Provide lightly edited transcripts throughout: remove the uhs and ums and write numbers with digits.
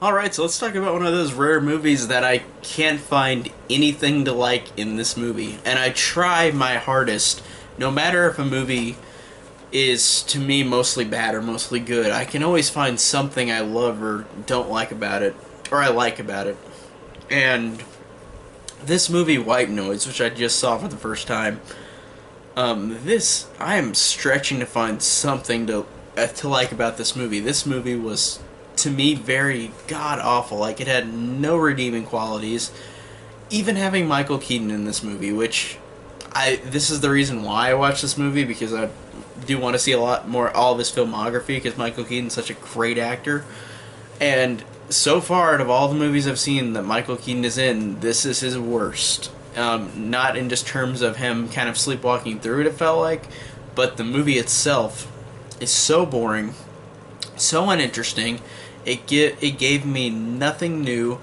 Alright, so let's talk about one of those rare movies that I can't find anything to like in this movie. And I try my hardest, no matter if a movie is, to me, mostly bad or mostly good, I can always find something I love or don't like about it, or I like about it. And this movie, White Noise, which I just saw for the first time, I am stretching to find something to like about this movie. This movie was, to me, very god awful. Like, it had no redeeming qualities. Even having Michael Keaton in this movie, which this is the reason why I watched this movie, because I do want to see a lot more all of his filmography, because Michael Keaton's such a great actor. And so far, out of all the movies I've seen that Michael Keaton is in, this is his worst. Not in just terms of him kind of sleepwalking through it felt like, but the movie itself is so boring, so uninteresting. It gave me nothing new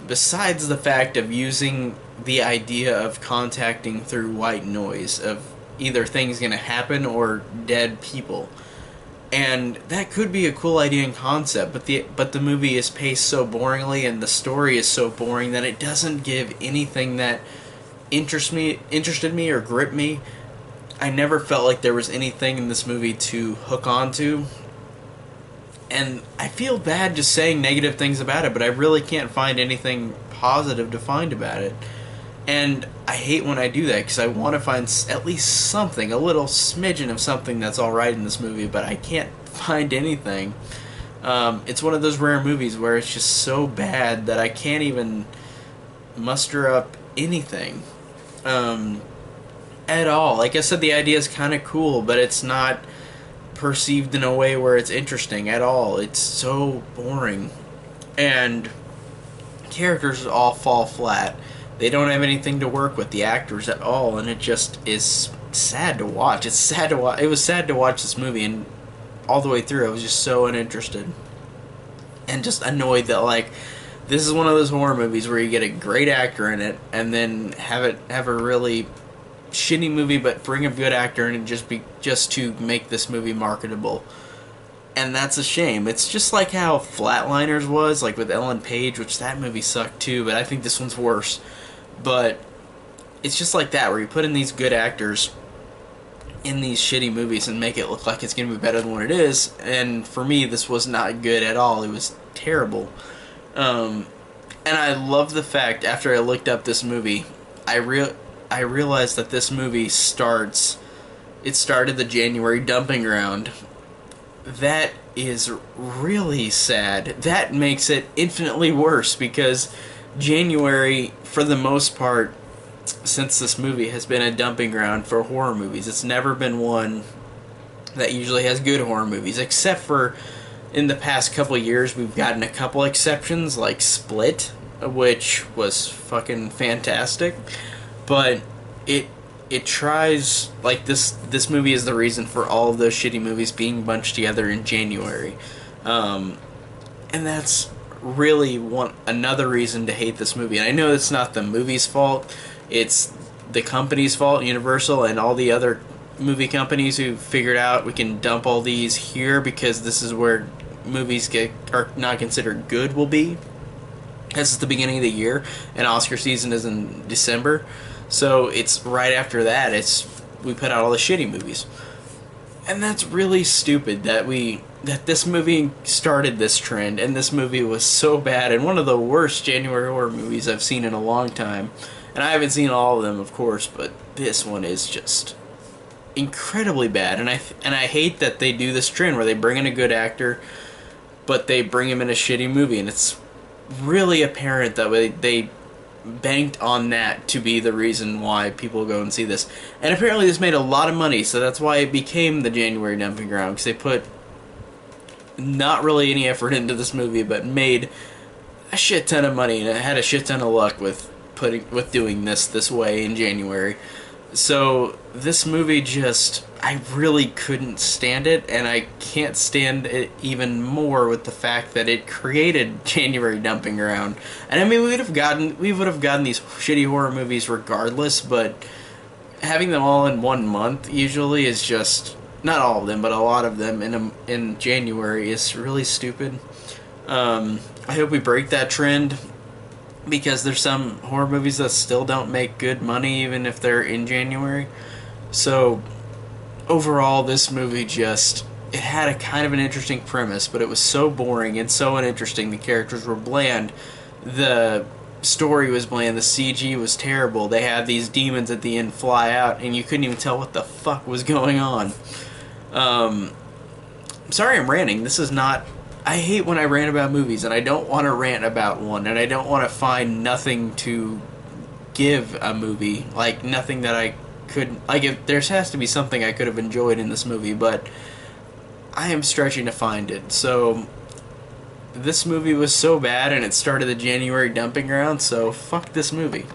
besides the fact of using the idea of contacting through white noise, of either things going to happen or dead people. And that could be a cool idea and concept, but the movie is paced so boringly and the story is so boring that it doesn't give anything that interested me or gripped me. I never felt like there was anything in this movie to hook onto. And I feel bad just saying negative things about it, but I really can't find anything positive to find about it. And I hate when I do that, because I want to find at least something, a little smidgen of something that's alright in this movie, but I can't find anything. It's one of those rare movies where it's just so bad that I can't even muster up anything at all. Like I said, the idea is kind of cool, but it's not perceived in a way where it's interesting at all. It's so boring. And characters all fall flat. They don't have anything to work with, the actors at all, and it just is sad to watch. It's sad to watch. It was sad to watch this movie, and all the way through I was just so uninterested. And just annoyed that, like, this is one of those horror movies where you get a great actor in it and then have a really shitty movie, but bring a good actor in and just to make this movie marketable. And that's a shame. It's just like how Flatliners was, like with Ellen Page, which that movie sucked too, but I think this one's worse. But it's just like that, where you put in these good actors in these shitty movies and make it look like it's going to be better than what it is. And for me, this was not good at all. It was terrible. And I love the fact, after I looked up this movie, I realized that this movie started the January dumping ground. That is really sad. That makes it infinitely worse, because January, for the most part, since this movie, has been a dumping ground for horror movies. It's never been one that usually has good horror movies, except for in the past couple of years we've gotten a couple exceptions, like Split, which was fucking fantastic. But it tries, like, this movie is the reason for all of those shitty movies being bunched together in January. And that's really another reason to hate this movie. And I know it's not the movie's fault, it's the company's fault, Universal, and all the other movie companies who figured out we can dump all these here because this is where movies are not considered good will be. This is the beginning of the year, and Oscar season is in December. So it's right after that, we put out all the shitty movies. And that's really stupid that this movie started this trend, and this movie was so bad, and one of the worst January horror movies I've seen in a long time. And I haven't seen all of them, of course, but this one is just incredibly bad. And I hate that they do this trend where they bring in a good actor, but they bring him in a shitty movie, and it's really apparent that they banked on that to be the reason why people go and see this. And apparently this made a lot of money, so that's why it became the January dumping ground, because they put not really any effort into this movie, but made a shit ton of money, and it had a shit ton of luck with doing this way in January. So this movie I really couldn't stand it, and I can't stand it even more with the fact that it created January dumping ground. And I mean, we would have gotten these shitty horror movies regardless, but having them all in 1 month usually is just, not all of them, but a lot of them in January is really stupid. I hope we break that trend, because there's some horror movies that still don't make good money even if they're in January. So overall, this movie just, it had a kind of an interesting premise, but it was so boring and so uninteresting. The characters were bland. The story was bland. The CG was terrible. They had these demons at the end fly out, and you couldn't even tell what the fuck was going on. I'm sorry I'm ranting. This is not. I hate when I rant about movies, and I don't want to rant about one, and I don't want to find nothing to give a movie. Like, nothing that I could. Like, if there has to be something I could have enjoyed in this movie, but I am stretching to find it. So, this movie was so bad, and it started the January dumping ground, so fuck this movie.